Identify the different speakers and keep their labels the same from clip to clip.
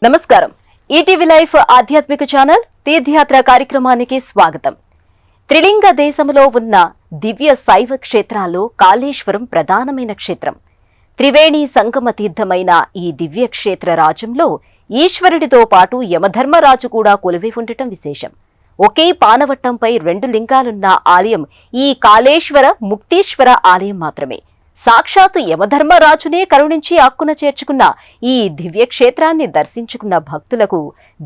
Speaker 1: నమస్కారం. ETV life ఆధ్యాత్మిక channel తీర్థయాత్ర కార్యక్రమానికి స్వాగతం. త్రిలింగ దేశంలో ఉన్న దివ్య శైవ క్షేత్రాల్లో కాళేశ్వరం ప్రధానమైన క్షేత్రం. త్రివేణి సంగమ తీర్థమైన ఈ దివ్య క్షేత్ర రాజ్యంలో ఈశ్వరుడితో పాటు యమధర్మరాజు కూడా కొలువై ఉండటం విశేషం. ఒకే పానవట్టంపై రెండు లింగాలున్న ఆలయం ఈ కాళేశ్వర ముక్తీశ్వర ఆలయం మాత్రమే. సాక్షాత్తు యమధర్మరాజునే కరుణించి ఆక్కున చేర్చుకున్న ఈ దివ్యక్షేత్రాన్ని దర్శించుకున్న భక్తులకు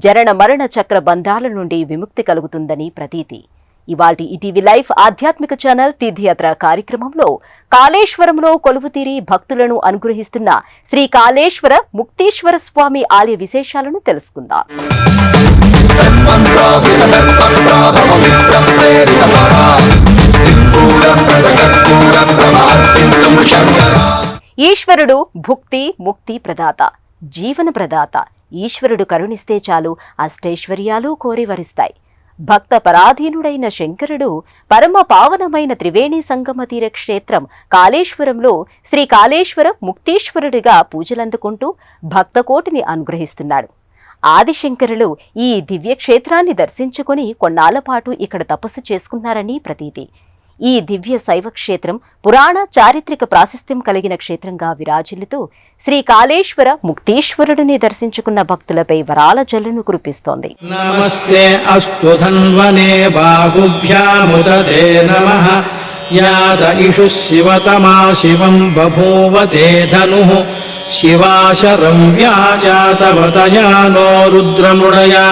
Speaker 1: జరణ మరణ చక్ర బంధాల నుండి విముక్తి కలుగుతుందని ప్రతీతి. ఇవాల్టి ఈటీవీ లైఫ్ ఆధ్యాత్మిక ఛానల్ తీర్థయాత్ర కార్యక్రమంలో కాళేశ్వరంలో కొలువుతీరి భక్తులను అనుగ్రహిస్తున్న శ్రీ కాళేశ్వర ముక్తీశ్వర స్వామి ఆలయ విశేషాలను తెలుసుకుందాం. ఈశ్వరుడు భుక్తి ముక్తి ప్రదాత, జీవన ప్రదాత. ఈశ్వరుడు కరుణిస్తే చాలు అష్టైశ్వర్యాలు కోరి వరిస్తాయి. భక్త పరాధీనుడైన శంకరుడు పరమ పావనమైన త్రివేణి సంగమ తీర క్షేత్రం కాళేశ్వరంలో శ్రీ కాళేశ్వర ముక్తీశ్వరుడిగా పూజలందుకుంటూ భక్తకోటిని అనుగ్రహిస్తున్నాడు. ఆదిశంకరులు ఈ దివ్యక్షేత్రాన్ని దర్శించుకుని కొన్నాళ్ల పాటు ఇక్కడ తపస్సు చేసుకున్నారని ప్రతీతి. ఈ దివ్య శైవ క్షేత్రం పురాణ చారిత్రక ప్రాశస్త్యం కలిగిన క్షేత్రంగా విరాజిల్లుతూ శ్రీ కాళేశ్వర ముక్తీశ్వరుడిని దర్శించుకున్న భక్తులపై వరాల జల్లును కురిపిస్తోంది.
Speaker 2: నమస్తే అస్తు ధన్వనే బాహుభ్యాముదతే నమః. యాద ఇషు శివతమా శివం బభూవతే ధనుః. శివాశరం వ్యాజాతవతయానో రుద్రముడయా.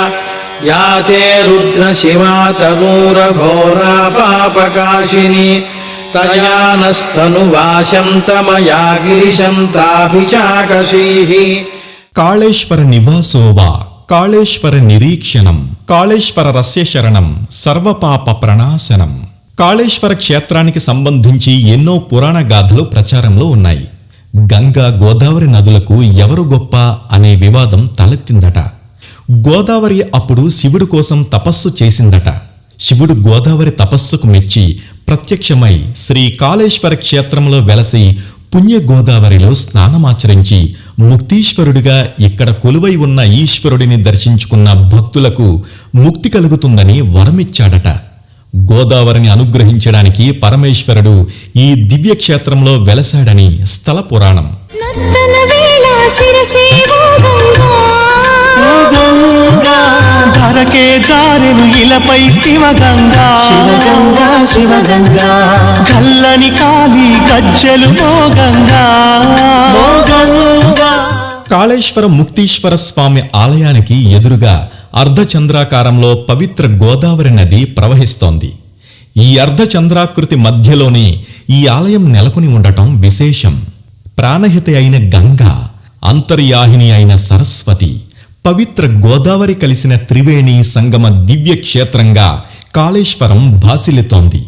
Speaker 2: యాతే రుద్ర శివా తనూర ఘోరా పాపకాశిని. తయానస్తనువాశం తమయా గిరిశం తాభిచాకశీః.
Speaker 3: కాళేశ్వర నివాసోవా కాళేశ్వర నిరీక్షణం కాళేశ్వర రస్య శరణం సర్వపాప ప్రణాశనం. కాళేశ్వర క్షేత్రానికి సంబంధించి ఎన్నో పురాణ గాథలు ప్రచారంలో ఉన్నాయి. గంగా గోదావరి నదులకు ఎవరు గొప్ప అనే వివాదం తలెత్తిందట. గోదావరి అప్పుడు శివుడి కోసం తపస్సు చేసిందట. శివుడు గోదావరి తపస్సుకు మెచ్చి ప్రత్యక్షమై శ్రీ కాళేశ్వర క్షేత్రంలో వెలసి పుణ్య గోదావరిలో స్నానమాచరించి ముక్తీశ్వరుడిగా ఇక్కడ కొలువై ఉన్న ఈశ్వరుడిని దర్శించుకున్న భక్తులకు ముక్తి కలుగుతుందని వరమిచ్చాడట. గోదావరిని అనుగ్రహించడానికి పరమేశ్వరుడు ఈ దివ్యక్షేత్రంలో వెలసాడని స్థల పురాణం.
Speaker 4: ధరకే జారెను ఇలపై శివగంగా శివగంగా శివగంగా. కల్లని కాలి గజ్జలు మోగంగా మోగంగా.
Speaker 3: కాళేశ్వర ముక్తీశ్వర స్వామి ఆలయానికి ఎదురుగా అర్ధచంద్రాకారంలో పవిత్ర గోదావరి నది ప్రవహిస్తోంది. ఈ అర్ధచంద్రాకృతి మధ్యలోనే ఈ ఆలయం నెలకొని ఉండటం విశేషం. ప్రాణహిత అయిన గంగా, అంతర్యాహిని అయిన సరస్వతి, పవిత్ర గోదావరి కలిసిన త్రివేణి సంగమ దివ్య క్షేత్రంగా కాళేశ్వరం భాసిల్లుతోంది.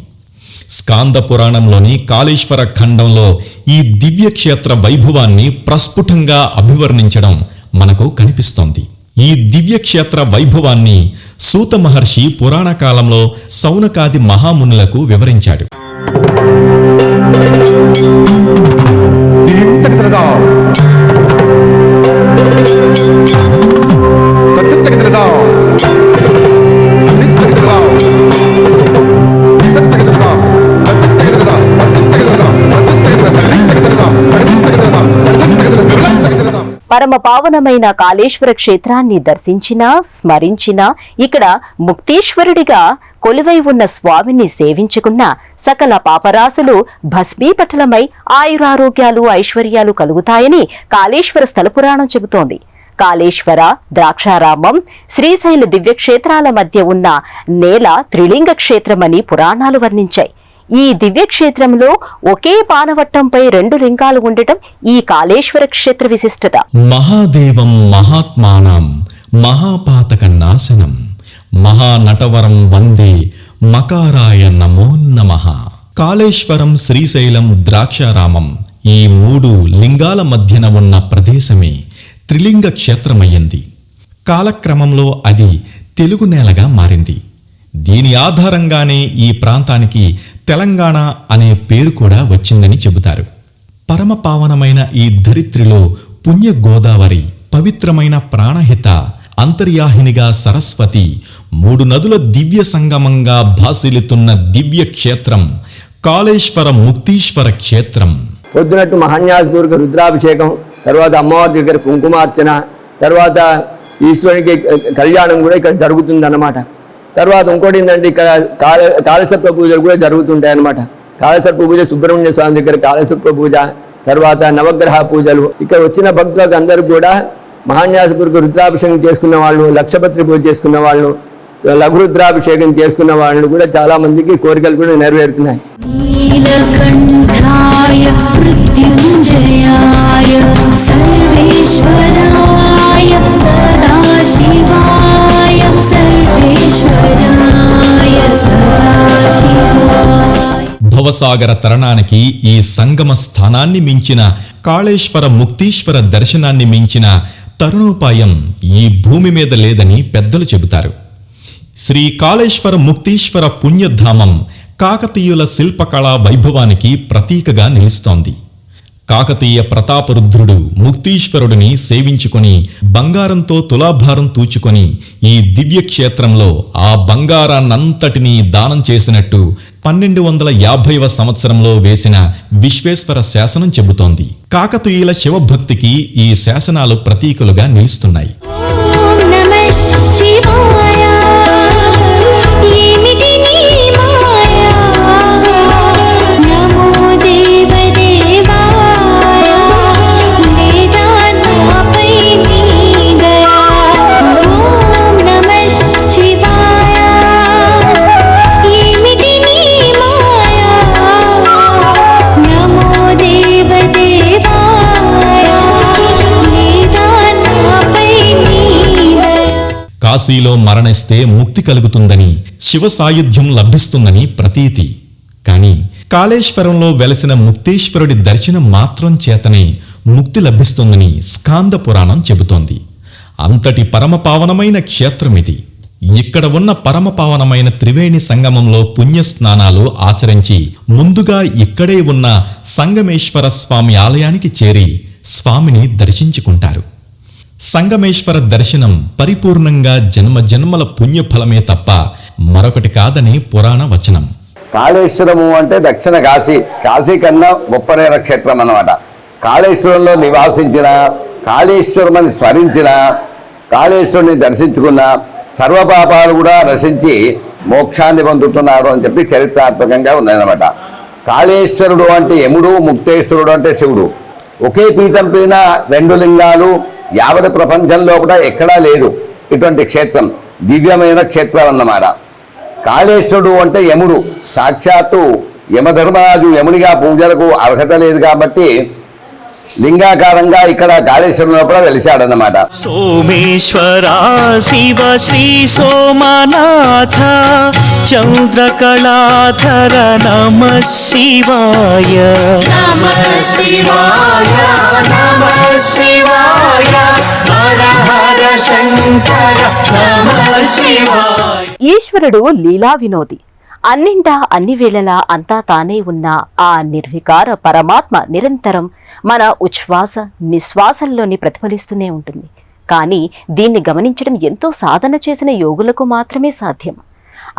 Speaker 3: స్కాంద పురాణంలోని కాళేశ్వర ఖండంలో ఈ దివ్యక్షేత్ర వైభవాన్ని ప్రస్ఫుటంగా అభివర్ణించడం మనకు కనిపిస్తోంది. ఈ దివ్యక్షేత్ర వైభవాన్ని సూత మహర్షి పురాణ కాలంలో సౌనకాది మహామునులకు వివరించాడు.
Speaker 1: పరమ పావనమైన కాళేశ్వర క్షేత్రాన్ని దర్శించినా స్మరించినా ఇక్కడ ముక్తీశ్వరుడిగా కొలువై ఉన్న స్వామిని సేవించుకున్న సకల పాపరాశులు భస్మీపటలమై ఆయురారోగ్యాలు ఐశ్వర్యాలు కలుగుతాయని కాళేశ్వర స్థల పురాణం చెబుతోంది. కాళేశ్వర, ద్రాక్షారామం, శ్రీశైల దివ్యక్షేత్రాల మధ్య ఉన్న నేల త్రిలింగ క్షేత్రమని పురాణాలు వర్ణించాయి. ఈ దివ్యక్షేత్రంలో ఒకే పానవట్టంపై రెండు లింగాలు ఉండటం ఈ కాళేశ్వర క్షేత్ర విశిష్టత.
Speaker 3: మహాదేవం మహాత్మానం మహాపాతక నాశనం మహానటవరం వందే మకారాయ నమో నమః. కాళేశ్వరం, శ్రీశైలం, ద్రాక్షారామం ఈ మూడు లింగాల మధ్యన ఉన్న ప్రదేశమే త్రిలింగ క్షేత్రమయ్యింది. కాలక్రమంలో అది తెలుగు నేలగా మారింది. దీని ఆధారంగానే ఈ ప్రాంతానికి తెలంగాణ అనే పేరు కూడా వచ్చిందని చెబుతారు. పరమ పావనమైన ఈ ధరిత్రిలో పుణ్య గోదావరి పవిత్రమైన ప్రాణహిత అంతర్యాహినిగా సరస్వతి 3 నదుల దివ్య సంగమంగా భాసిల్లుతున్న దివ్య క్షేత్రం కాళేశ్వర ముక్తీశ్వర క్షేత్రం.
Speaker 5: పొద్దునట్టు మహాన్యాసపూర్వక రుద్రాభిషేకం, తర్వాత అమ్మవారి దగ్గర కుంకుమార్చన, తర్వాత ఈశ్వరునికి కళ్యాణం కూడా ఇక్కడ జరుగుతుందన్నమాట. తర్వాత ఇంకోటి ఏంటంటే ఇక్కడ కాళసర్ప పూజలు కూడా జరుగుతుంటాయి అన్నమాట. కాళసర్ప పూజ సుబ్రహ్మణ్య స్వామి దగ్గర కాళసర్ప పూజ, తర్వాత నవగ్రహ పూజలు. ఇక్కడ వచ్చిన భక్తులకు అందరూ కూడా మహాన్యాసపూర్వక రుద్రాభిషేకం చేసుకున్న వాళ్ళు, లక్షపత్రి పూజ చేసుకున్న వాళ్ళు, లఘు రుద్రాభిషేకం చేసుకున్న వాళ్ళు కూడా చాలా మందికి కోరికలు కూడా నెరవేరుతున్నాయి.
Speaker 6: నీలకంఠాయ మృత్యుంజయాయ సర్వేశ్వరాయ సదాశివాయ సర్వేశ్వరాయ సదాశివాయ.
Speaker 3: భవసాగర తరణానికి ఈ సంగమ స్థానాన్ని మించిన కాళేశ్వర ముక్తీశ్వర దర్శనాన్ని మించిన తరుణోపాయం ఈ భూమి మీద లేదని పెద్దలు చెబుతారు. శ్రీ కాళేశ్వర ముక్తీశ్వర పుణ్యధామం కాకతీయుల శిల్పకళా వైభవానికి ప్రతీకగా నిలుస్తోంది. కాకతీయ ప్రతాపరుద్రుడు ముక్తీశ్వరుడిని సేవించుకొని బంగారంతో తులాభారం తూచుకొని ఈ దివ్య క్షేత్రంలో ఆ బంగారాన్నంతటినీ దానం చేసినట్టు 1250వ సంవత్సరంలో వేసిన విశ్వేశ్వర శాసనం చెబుతోంది. కాకతీయుల శివభక్తికి ఈ శాసనాలు ప్రతీకలుగా నిలుస్తున్నాయి.
Speaker 6: ఓం నమః శివాయ. ఏమిటి నీ మాయ? నమో దేవదేవాయ. లేదా నాపై నీ దయ. ఓం నమః శివాయ. ఏమిటి నీ మాయ? నమో దేవదేవాయ. లేదా నాపై నీ దయ.
Speaker 3: కాశీలో మరణిస్తే ముక్తి కలుగుతుందని, శివ సాయుధ్యం లభిస్తుందని ప్రతీతి. కాని కాళేశ్వరంలో వెలసిన ముక్తేశ్వరుడి దర్శనం మాత్రం చేతనే ముక్తి లభిస్తుందని స్కాంద పురాణం చెబుతోంది. అంతటి పరమపావనమైన క్షేత్రమిది. ఇక్కడ ఉన్న పరమపావనమైన త్రివేణి సంగమంలో పుణ్యస్నానాలు ఆచరించి ముందుగా ఇక్కడే ఉన్న సంగమేశ్వర స్వామి ఆలయానికి చేరి స్వామిని దర్శించుకుంటారు. సంగమేశ్వర దర్శనం పరిపూర్ణంగా జన్మజన్మల పుణ్యఫలమే తప్ప మరొకటి కాదని పురాణ వచనం.
Speaker 7: కాళేశ్వరము అంటే దక్షిణ కాశీ, కాశీ కన్నా గొప్పనైన క్షేత్రం అన్నమాట. కాళేశ్వరంలో నివాసించిన, కాళేశ్వరమని స్మరించిన, కాళేశ్వరుని దర్శించుకున్న సర్వపాపాలు కూడా నశించి మోక్షాన్ని పొందుతున్నారు అని చెప్పి చరిత్రాత్మకంగా ఉందన్నమాట. కాళేశ్వరుడు అంటే యముడు, ముక్తేశ్వరుడు అంటే శివుడు. ఒకే పీఠం పైన 2 లింగాలు యావత్ ప్రపంచంలో కూడా ఎక్కడా లేదు ఇటువంటి క్షేత్రం. దివ్యమైన క్షేత్రం అన్నమాట. కాళేశ్వరుడు అంటే యముడు, సాక్షాత్తు యమధర్మరాజు యమునిగా పూజలకు అర్హత లేదు కాబట్టి లింగాకారంగా ఇక్కడ కాళేశ్వరంలో కూడా వెలిశాడన్నమాట.
Speaker 4: సోమేశ్వరా శివ శ్రీ సోమనాథ చంద్రకళాధర నమః శివాయ.
Speaker 6: నమః శివాయ. నమః శివాయ. హర హర శంకర. నమః శివాయ.
Speaker 1: ఈశ్వరుడు లీలా వినోది. అన్నింటా అన్ని వేళలా అంతా తానే ఉన్న ఆ నిర్వికార పరమాత్మ నిరంతరం మన ఉచ్ఛ్వాస నిశ్వాసల్లోని ప్రతిఫలిస్తూనే ఉంటుంది. కానీ దీన్ని గమనించడం ఎంతో సాధన చేసిన యోగులకు మాత్రమే సాధ్యం.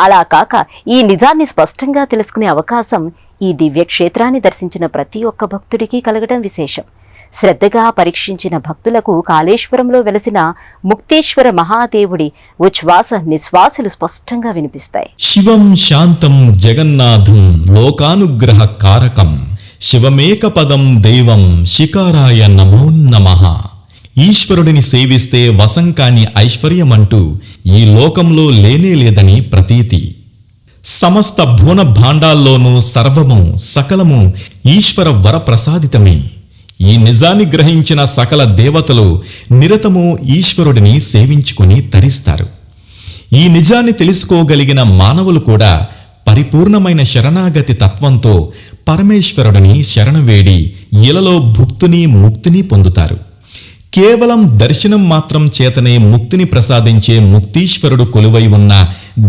Speaker 1: అలా కాక ఈ నిజాన్ని స్పష్టంగా తెలుసుకునే అవకాశం ఈ దివ్యక్షేత్రాన్ని దర్శించిన ప్రతి ఒక్క భక్తుడికి కలగడం విశేషం. శ్రద్ధగా పరీక్షించిన భక్తులకు కాళేశ్వరంలో వెలసిన ముక్తేశ్వర మహాదేవుడి ఉచ్ఛ్వాస నిశ్వాసులు స్పష్టంగా వినిపిస్తాయి.
Speaker 3: శివం శాంతం జగన్నాథం లోకానుగ్రహ కారకం శివమేకపదం దైవం శికారాయ నమో నమః. ఈశ్వరుడిని సేవిస్తే వశంకాని ఐశ్వర్యమంటూ ఈ లోకంలో లేనే లేదని ప్రతీతి. సమస్త భువన భాండాల్లోనూ సర్వము సకలము ఈశ్వర వరప్రసాదితమే. ఈ నిజాన్ని గ్రహించిన సకల దేవతలు నిరతము ఈశ్వరుడిని సేవించుకుని తరిస్తారు. ఈ నిజాన్ని తెలుసుకోగలిగిన మానవులు కూడా పరిపూర్ణమైన శరణాగతి తత్వంతో పరమేశ్వరుడిని శరణవేడి ఇలలో భుక్తిని ముక్తిని పొందుతారు. కేవలం దర్శనం మాత్రం చేతనే ముక్తిని ప్రసాదించే ముక్తీశ్వరుడు కొలువై ఉన్న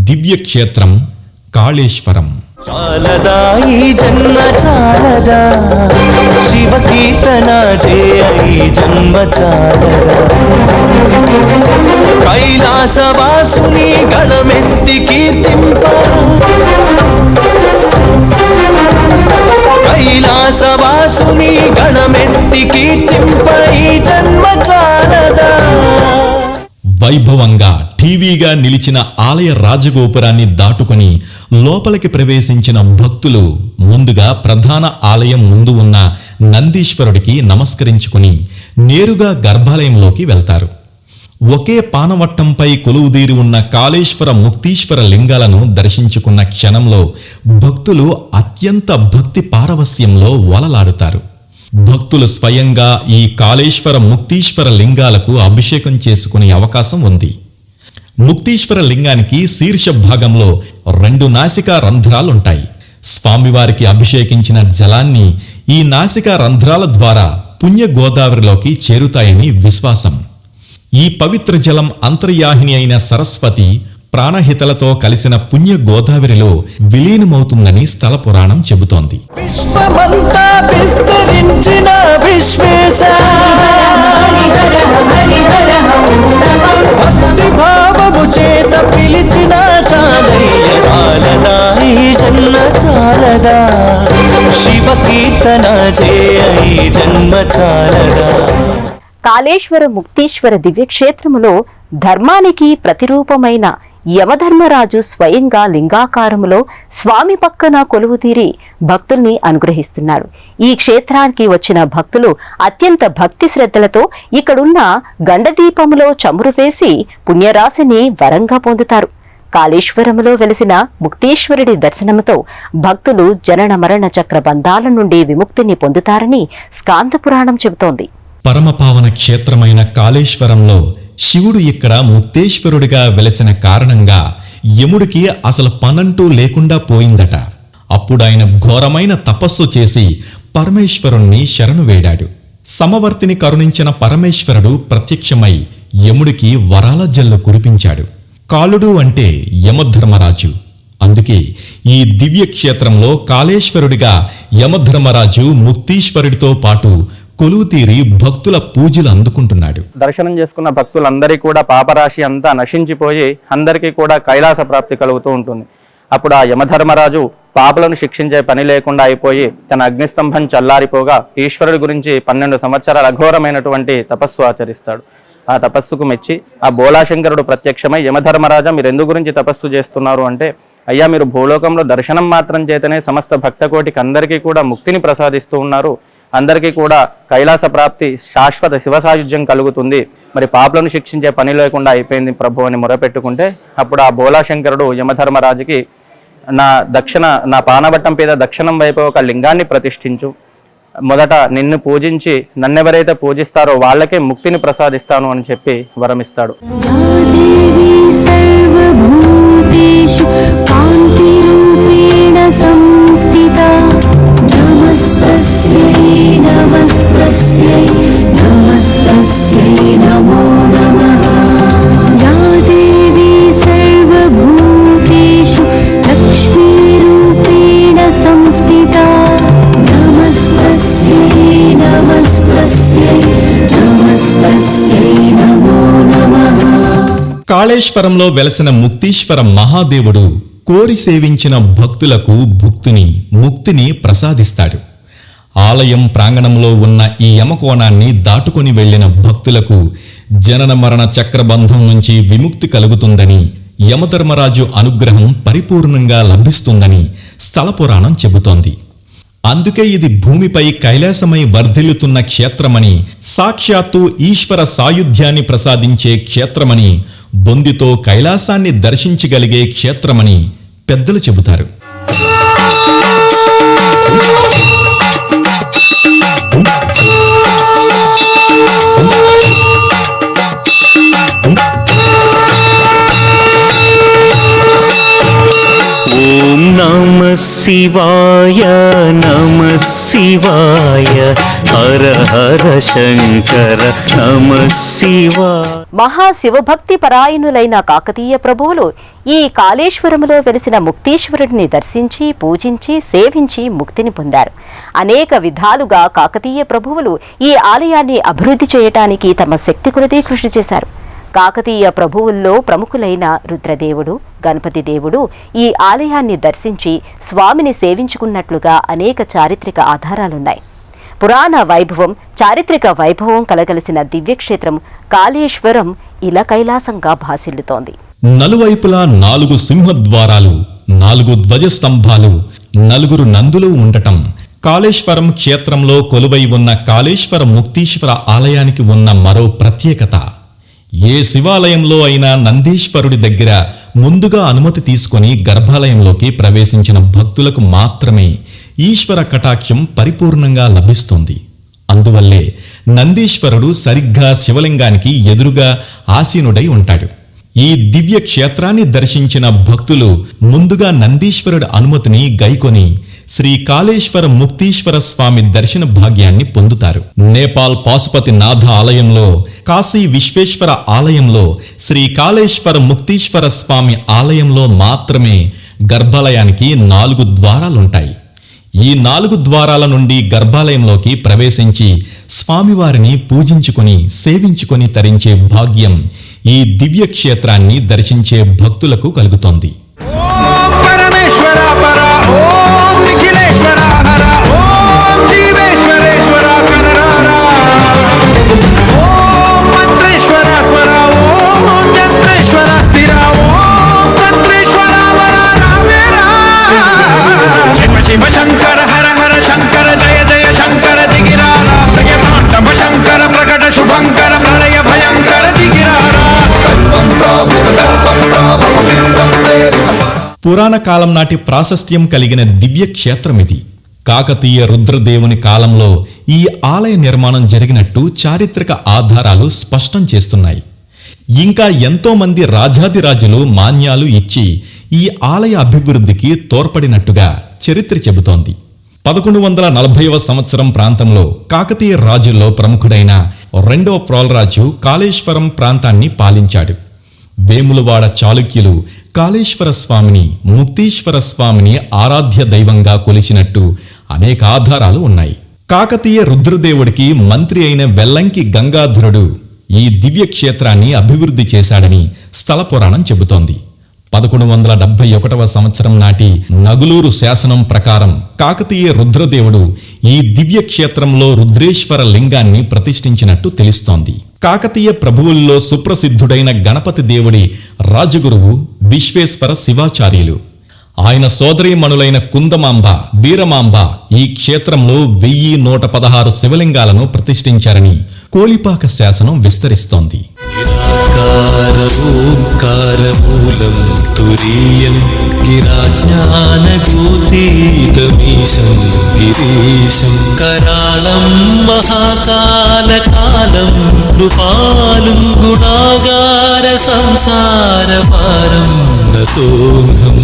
Speaker 3: దివ్యక్షేత్రం కాళేశ్వరం.
Speaker 4: చాలదా ఈ జన్మ చాలదా, శివ కీర్తన చేయ ఈ జన్మ చాలదా, కైలాసవాసుని గణమెత్తి కీర్తింప, కైలాసవాసుని గణమెత్తి కీర్తింప ఈ జన్మ చాలదా.
Speaker 3: వైభవంగా టీవీగా నిలిచిన ఆలయ రాజగోపురాన్ని దాటుకొని లోపలికి ప్రవేశించిన భక్తులు ముందుగా ప్రధాన ఆలయం ముందు ఉన్న నందీశ్వరుడికి నమస్కరించుకుని నేరుగా గర్భాలయంలోకి వెళ్తారు. ఒకే పానవట్టంపై కొలువుదీరి ఉన్న కాళేశ్వర ముక్తీశ్వర లింగాలను దర్శించుకున్న క్షణంలో భక్తులు అత్యంత భక్తి పారవస్యంలో ఓలలాడుతారు. భక్తులు స్వయంగా ఈ కాళేశ్వర ముక్తీశ్వర లింగాలకు అభిషేకం చేసుకునే అవకాశం ఉంది. ముక్తీశ్వర లింగానికి శీర్ష భాగంలో 2 నాసికా రంధ్రాలుంటాయి. స్వామివారికి అభిషేకించిన జలాన్ని ఈ నాసికా రంధ్రాల ద్వారా పుణ్య గోదావరిలోకి చేరుతాయని విశ్వాసం. ఈ పవిత్ర జలం అంతర్యాహిని అయిన సరస్వతి ప్రాణహితలతో కలిసిన పుణ్య గోదావరిలో విలీనమవుతుందని స్థల పురాణం చెబుతోంది.
Speaker 4: విశ్వమంతా విస్తరించిన విశ్వేశ, భక్తి భావము చేత పిలిచిన చాలయ్య చాలదా ఈ జన్మ చాలదా, శివ కీర్తన చేయ ఈ జన్మ చాలదా.
Speaker 1: కాళేశ్వర ముక్తీశ్వర దివ్యక్షేత్రములో ధర్మానికి ప్రతిరూపమైన యమధర్మరాజు స్వయంగా లింగాకారములో స్వామి పక్కన కొలువుతీరి భక్తుల్ని అనుగ్రహిస్తున్నాడు. ఈ క్షేత్రానికి వచ్చిన భక్తులు అత్యంత భక్తి శ్రద్ధలతో ఇక్కడున్న గండదీపములో చమురు వేసి పుణ్యరాశిని వరంగా పొందుతారు. కాళేశ్వరములో వెలిసిన ముక్తేశ్వరుడి దర్శనముతో భక్తులు జనన మరణ చక్ర బంధాల నుండి విముక్తిని పొందుతారని స్కాంద పురాణం చెబుతోంది.
Speaker 3: పరమపావన క్షేత్రమైన కాళేశ్వరంలో శివుడు ఇక్కడ ముక్తేశ్వరుడిగా వెలసిన కారణంగా యముడికి అసలు పనంటూ లేకుండా పోయిందట. అప్పుడాయన ఘోరమైన తపస్సు చేసి పరమేశ్వరుణ్ణి శరణు వేడాడు. సమవర్తిని కరుణించిన పరమేశ్వరుడు ప్రత్యక్షమై యముడికి వరాల జల్లు కురిపించాడు. కాలుడు అంటే యమధర్మరాజు. అందుకే ఈ దివ్య క్షేత్రంలో కాళేశ్వరుడిగా యమధర్మరాజు ముక్తీశ్వరుడితో పాటు కొలువుతీరి భక్తుల పూజలు అందుకుంటున్నాడు.
Speaker 8: దర్శనం చేసుకున్న భక్తులందరికీ కూడా పాపరాశి అంతా నశించిపోయి అందరికీ కూడా కైలాస ప్రాప్తి కలుగుతూ ఉంటుంది. అప్పుడు ఆ యమధర్మరాజు పాపలను శిక్షించే పని లేకుండా అయిపోయి తన అగ్నిస్తంభం చల్లారిపోగా ఈశ్వరుడి గురించి 12 సంవత్సరాల అఘోరమైనటువంటి తపస్సు ఆచరిస్తాడు. ఆ తపస్సుకు మెచ్చి ఆ బోలాశంకరుడు ప్రత్యక్షమై యమధర్మరాజా మీరు ఎందు గురించి తపస్సు చేస్తున్నారు అంటే, అయ్యా మీరు భూలోకంలో దర్శనం మాత్రం చేతనే సమస్త భక్తకోటికి అందరికీ కూడా ముక్తిని ప్రసాదిస్తూ ఉన్నారు, అందరికీ కూడా కైలాస ప్రాప్తి శాశ్వత శివ సాయుధ్యం కలుగుతుంది, మరి పాపలను శిక్షించే పని లేకుండా అయిపోయింది ప్రభు అని మొరపెట్టుకుంటే అప్పుడు ఆ బోలాశంకరుడు యమధర్మరాజుకి నా పానవట్టం మీద దక్షిణం వైపు ఒక లింగాన్ని ప్రతిష్ఠించు, మొదట నిన్ను పూజించి నన్నెవరైతే పూజిస్తారో వాళ్ళకే ముక్తిని ప్రసాదిస్తాను అని చెప్పి వరమిస్తాడు.
Speaker 3: కాళేశ్వరంలో వెలసిన ముక్తీశ్వర మహాదేవుడు కోరి సేవించిన భక్తులకు ముక్తిని ప్రసాదిస్తాడు. ఆలయం ప్రాంగణంలో ఉన్న ఈ యమకోణాన్ని దాటుకొని వెళ్లిన భక్తులకు జనన మరణ చక్రబంధం నుంచి విముక్తి కలుగుతుందని, యమధర్మరాజు అనుగ్రహం పరిపూర్ణంగా లభిస్తుందని స్థల పురాణం చెబుతోంది. అందుకే ఇది భూమిపై కైలాసమై వర్ధిల్లుతున్న క్షేత్రమని, సాక్షాత్తు ఈశ్వర సాయుధ్యాన్ని ప్రసాదించే క్షేత్రమని, బొందితో కైలాసాన్ని దర్శించగలిగే క్షేత్రమని పెద్దలు చెబుతారు.
Speaker 4: ఓం నమ శివాయ నమః శివాయ హర హర శంకర నమః శివాయ.
Speaker 1: మహాశివభక్తి పరాయణులైన కాకతీయ ప్రభువులు ఈ కాళేశ్వరములో వెలిసిన ముక్తీశ్వరుడిని దర్శించి పూజించి సేవించి ముక్తిని పొందారు. అనేక విధాలుగా కాకతీయ ప్రభువులు ఈ ఆలయాన్ని అభివృద్ధి చేయటానికి తమ శక్తి కొలది కృషి చేశారు. కాకతీయ ప్రభువుల్లో ప్రముఖులైన రుద్రదేవుడు, గణపతి దేవుడు ఈ ఆలయాన్ని దర్శించి స్వామిని సేవించుకున్నట్లుగా అనేక చారిత్రక ఆధారాలున్నాయి. పురాణ వైభవం, చారిత్రక వైభవం కలగలిసిన దివ్యక్షేత్రం కాళేశ్వరం ఇలా కైలాసంగా భాసిల్లుతోంది.
Speaker 3: నలువైపులా 4 సింహద్వారాలు, 4 ధ్వజస్తంభాలు, 9 నందులు ఉండటం కాళేశ్వరం క్షేత్రంలో కొలువై ఉన్న కాళేశ్వర ముక్తీశ్వర ఆలయానికి ఉన్న మరో ప్రత్యేకత. ఏ శివాలయంలో అయినా నందీశ్వరుడి దగ్గర ముందుగా అనుమతి తీసుకొని గర్భాలయంలోకి ప్రవేశించిన భక్తులకు మాత్రమే ఈశ్వర కటాక్షం పరిపూర్ణంగా లభిస్తుంది. అందువల్లే నందీశ్వరుడు సరిగ్గా శివలింగానికి ఎదురుగా ఆసీనుడై ఉంటాడు. ఈ దివ్య క్షేత్రాన్ని దర్శించిన భక్తులు ముందుగా నందీశ్వరుడి అనుమతిని గైకొని శ్రీ కాళేశ్వర ముక్తీశ్వర స్వామి దర్శన భాగ్యాన్ని పొందుతారు. నేపాల్ పాశుపతినాథ ఆలయంలో, కాశీ విశ్వేశ్వర ఆలయంలో, శ్రీ కాళేశ్వర ముక్తీశ్వర స్వామి ఆలయంలో మాత్రమే గర్భాలయానికి 4 ద్వారాలుంటాయి. ఈ 4 ద్వారాల నుండి గర్భాలయంలోకి ప్రవేశించి స్వామివారిని పూజించుకొని సేవించుకొని తరించే భాగ్యం ఈ దివ్య క్షేత్రాన్ని దర్శించే భక్తులకు కలుగుతోంది.
Speaker 2: ఓం పరమేశ్వర పర, ఓం నిఖిలేశ్వర హర, ఓం జీవేశ్వరేశ్వర కనరారా, ఓం మంత్రేశ్వర స్వర, ఓం జంత్రేశ్వర స్థిర, ఓం తంత్రేశ్వర వర రావేరా. శివ శివ శంకర హర హర శంకర, జయ జయ శంకర దిగిరారా, జయ తాండవ శంకర ప్రకట శుభంకర, ప్రళయ భయంకర దిగిరారా.
Speaker 3: పురాణ కాలం నాటి ప్రాశస్త్యం కలిగిన దివ్య క్షేత్రమిది. కాకతీయ రుద్రదేవుని కాలంలో ఈ ఆలయ నిర్మాణం జరిగినట్టు చారిత్రక ఆధారాలు స్పష్టం చేస్తున్నాయి. ఇంకా ఎంతో మంది రాజాదిరాజులు మాన్యాలు ఇచ్చి ఈ ఆలయ అభివృద్ధికి తోడ్పడినట్టుగా చరిత్ర చెబుతోంది. 1140వ సంవత్సరం ప్రాంతంలో కాకతీయ రాజుల్లో ప్రముఖుడైన 2వ ప్రోల్రాజు కాళేశ్వరం ప్రాంతాన్ని పాలించాడు. వేములవాడ చాళుక్యులు కాళేశ్వర స్వామిని, ముక్తీశ్వర స్వామిని ఆరాధ్య దైవంగా కొలిచినట్టు అనేక ఆధారాలు ఉన్నాయి. కాకతీయ రుద్రదేవుడికి మంత్రి అయిన వెల్లంకి గంగాధరుడు ఈ దివ్య క్షేత్రాన్ని అభివృద్ధి చేశాడని స్థల పురాణం చెబుతోంది. 1171వ సంవత్సరం నాటి నగులూరు శాసనం ప్రకారం కాకతీయ రుద్రదేవుడు ఈ దివ్య క్షేత్రంలో రుద్రేశ్వర లింగాన్ని ప్రతిష్ఠించినట్టు తెలుస్తోంది. కాకతీయ ప్రభువుల్లో సుప్రసిద్ధుడైన గణపతి దేవుడి రాజగురువు విశ్వేశ్వర శివాచార్యులు. ఆయన సోదరీమణులైన కుందమాంబ, వీరమాంబ ఈ క్షేత్రంలో 1116 శివలింగాలను ప్రతిష్ఠించారని కోలిపాక శాసనం విస్తరిస్తోంది.
Speaker 4: ఓంకారమూలం తురీయం గిరాజ్ఞానజ్యోతితమీశం గిరీశం కరాళం మహాకాలకాలం కృపాలుం గుణాగార సంసారపారం నతోహం.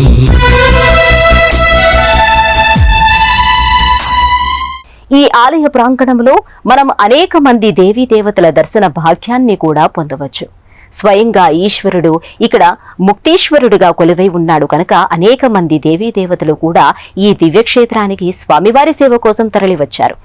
Speaker 1: ఈ ఆలయ ప్రాంగణంలో మనం అనేక మంది దేవీ దేవతల దర్శన భాగ్యాన్ని కూడా పొందవచ్చు. స్వయంగా ఈశ్వరుడు ఇక్కడ ముక్తీశ్వరుడుగా కొలువై ఉన్నాడు కనుక అనేక మంది దేవీ దేవతలు కూడా ఈ దివ్యక్షేత్రానికి స్వామివారి సేవ కోసం తరలివచ్చారు.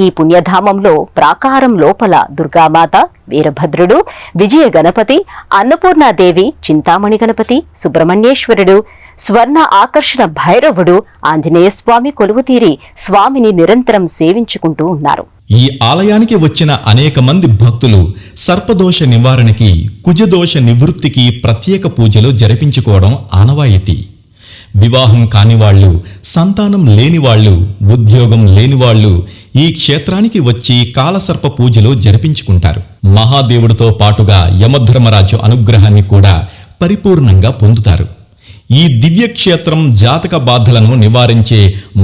Speaker 1: ఈ పుణ్యధామంలో ప్రాకారం లోపల దుర్గామాత, వీరభద్రుడు, విజయ గణపతి, అన్నపూర్ణాదేవి, చింతామణి గణపతి, సుబ్రహ్మణ్యేశ్వరుడు, స్వర్ణ ఆకర్షణ భైరవుడు, ఆంజనేయ స్వామి కొలువుతీరి స్వామిని నిరంతరం సేవించుకుంటూ ఉన్నారు.
Speaker 3: ఈ ఆలయానికి వచ్చిన అనేక మంది భక్తులు సర్పదోష నివారణకి, కుజదోష నివృత్తికి ప్రత్యేక పూజలు జరిపించుకోవడం ఆనవాయితీ. వివాహం కానివాళ్లు, సంతానం లేనివాళ్లు, ఉద్యోగం లేనివాళ్లు ఈ క్షేత్రానికి వచ్చి కాలసర్ప పూజలు జరిపించుకుంటారు. మహాదేవుడితో పాటుగా యమధర్మరాజు అనుగ్రహాన్ని కూడా పరిపూర్ణంగా పొందుతారు. ఈ దివ్య క్షేత్రం జాతక బాధలను నివారించే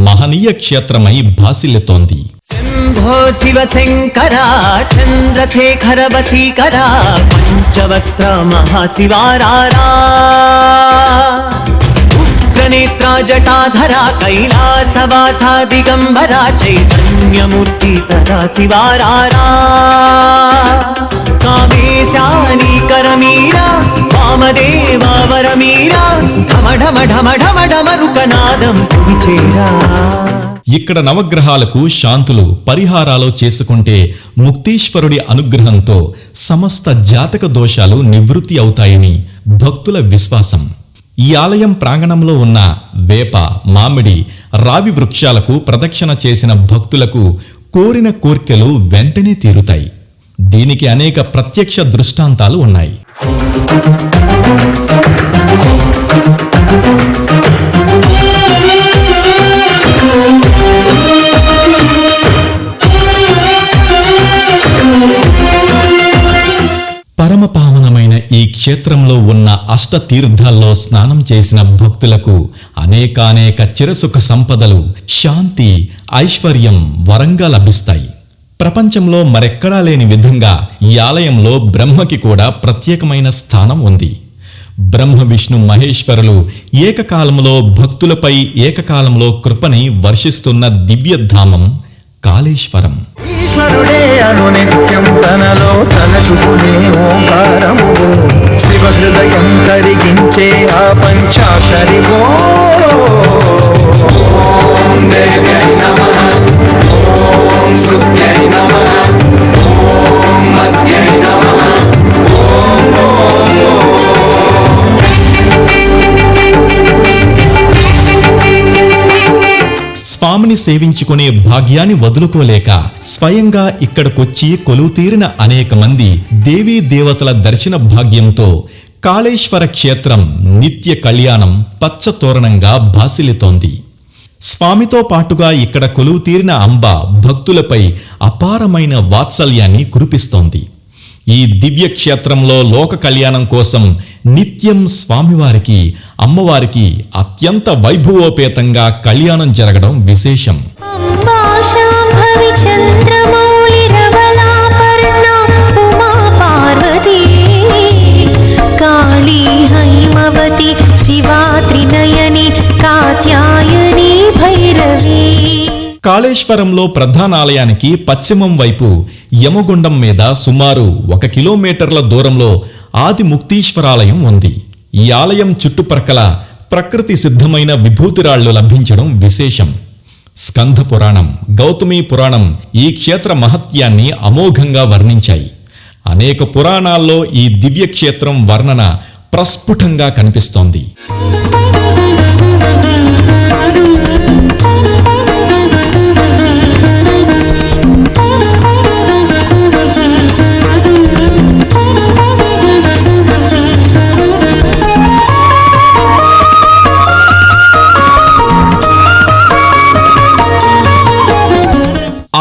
Speaker 3: మహనీయ క్షేత్రమై భాసిల్లుతోంది.
Speaker 4: శంభో శివ శంకర చంద్రశేఖర వసీకర పంచవక్త్ర మహాశివారారా ఉగ్ర दीप्तनेत्रा जटाधरा कैलासवासा दिगंबरा चैतन्यमूर्ति सदा शिवारारा कामेशानी करमीरा वामदेवा वरमीरा ढम ढम ढम ढम ढमरुकनादं कुविचेरा.
Speaker 3: ఇక్కడ నవగ్రహాలకు శాంతులు పరిహారాలు చేసుకుంటే ముక్తీశ్వరుడి అనుగ్రహంతో సమస్త జాతక దోషాలు నివృత్తి అవుతాయని భక్తుల విశ్వాసం. ఈ ఆలయం ప్రాంగణంలో ఉన్న వేప, మామిడి, రావి వృక్షాలకు ప్రదక్షిణ చేసిన భక్తులకు కోరిన కోర్కెలు వెంటనే తీరుతాయి. దీనికి అనేక ప్రత్యక్ష దృష్టాంతాలు ఉన్నాయి. పరమపావనమైన ఈ క్షేత్రంలో ఉన్న అష్టతీర్థాల్లో స్నానం చేసిన భక్తులకు అనేకానేక చిరసుఖ సంపదలు, శాంతి, ఐశ్వర్యం వరంగా లభిస్తాయి. ప్రపంచంలో మరెక్కడా లేని విధంగా ఈ ఆలయంలో బ్రహ్మకి కూడా ప్రత్యేకమైన స్థానం ఉంది. బ్రహ్మ, విష్ణు, మహేశ్వరులు ఏకకాలంలో భక్తులపై ఏకకాలంలో కృపని వర్షిస్తున్న దివ్యధామం కాళేశ్వరం.
Speaker 2: ఈశ్వరుడే అనునిత్యం తనలో తలచుకునే ఓంకారము, శివ హృదయం కరిగించే ఆ పంచాక్షరి. ఓం దేవ్యై నమః, ఓం శృత్యై నమః, ఓం మధ్యై నమః, ఓం ఓం ఓం.
Speaker 3: స్వామిని సేవించుకునే భాగ్యాన్ని వదులుకోలేక స్వయంగా ఇక్కడికొచ్చి కొలువుతీరిన అనేక మంది దేవీ దేవతల దర్శన భాగ్యంతో కాళేశ్వర క్షేత్రం నిత్య కళ్యాణం పచ్చతోరణంగా భాసిల్లుతోంది. స్వామితో పాటుగా ఇక్కడ కొలువుతీరిన అంబ భక్తులపై అపారమైన వాత్సల్యాన్ని కురిపిస్తోంది. ఈ దివ్య క్షేత్రంలో లోక కళ్యాణం కోసం నిత్యం స్వామివారికి, అమ్మవారికి అత్యంత వైభవోపేతంగా కళ్యాణం జరగడం విశేషం. కాళేశ్వరంలో ప్రధాన ఆలయానికి పశ్చిమం వైపు యమగుండం మీద సుమారు 1 కిలోమీటర్ల దూరంలో ఆది ముక్తీశ్వరాలయం ఉంది. ఈ ఆలయం చుట్టుప్రక్కల ప్రకృతి సిద్ధమైన విభూతిరాళ్లు లభించడం విశేషం. స్కంధ పురాణం, గౌతమి పురాణం ఈ క్షేత్ర మహత్యాన్ని అమోఘంగా వర్ణించాయి. అనేక పురాణాల్లో ఈ దివ్య క్షేత్రం వర్ణన ప్రస్ఫుటంగా కనిపిస్తోంది.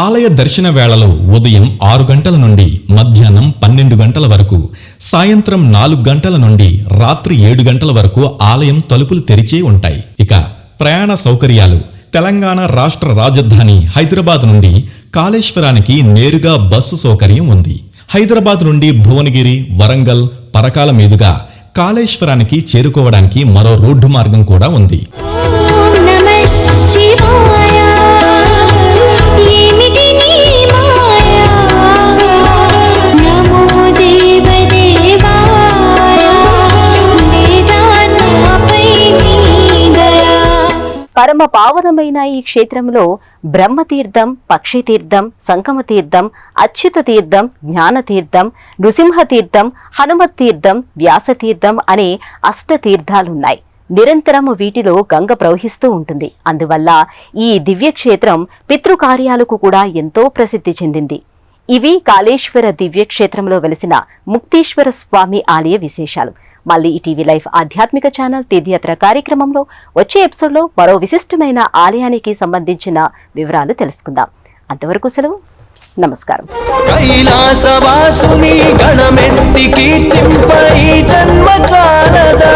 Speaker 3: ఆలయ దర్శన వేళలో ఉదయం 6 గంటల నుండి మధ్యాహ్నం 12 గంటల వరకు, సాయంత్రం 4 గంటల నుండి రాత్రి 7 గంటల వరకు ఆలయం తలుపులు తెరిచే ఉంటాయి. ఇక ప్రయాణ సౌకర్యాలు. తెలంగాణ రాష్ట్ర రాజధాని హైదరాబాద్ నుండి కాళేశ్వరానికి నేరుగా బస్సు సౌకర్యం ఉంది. హైదరాబాద్ నుండి భువనగిరి, వరంగల్, పరకాల మీదుగా కాళేశ్వరానికి చేరుకోవడానికి మరో రోడ్డు మార్గం కూడా ఉంది.
Speaker 1: పరమ పావనమైన ఈ క్షేత్రంలో బ్రహ్మతీర్థం, పక్షితీర్థం, సంగమతీర్థం, అచ్యుత తీర్థం, జ్ఞానతీర్థం, నృసింహతీర్థం, హనుమతీర్థం, వ్యాసతీర్థం అనే అష్టతీర్థాలున్నాయి. నిరంతరం వీటిలో గంగ ప్రవహిస్తూ ఉంటుంది. అందువల్ల ఈ దివ్యక్షేత్రం పితృకార్యాలకు కూడా ఎంతో ప్రసిద్ధి చెందింది. ఇవి కాళేశ్వర దివ్యక్షేత్రంలో వెలిసిన ముక్తీశ్వర స్వామి ఆలయ విశేషాలు. మళ్ళీ ఈ టీవీ లైఫ్ ఆధ్యాత్మిక ఛానల్ తీర్థయాత్ర కార్యక్రమంలో వచ్చే ఎపిసోడ్లో మరో విశిష్టమైన ఆలయానికి సంబంధించిన వివరాలు తెలుసుకుందాం. అంతవరకు సెలవు. నమస్కారం.
Speaker 4: కైలాసవాసుని గణమెత్తి కీర్తింప ఈ జన్మ చాలదా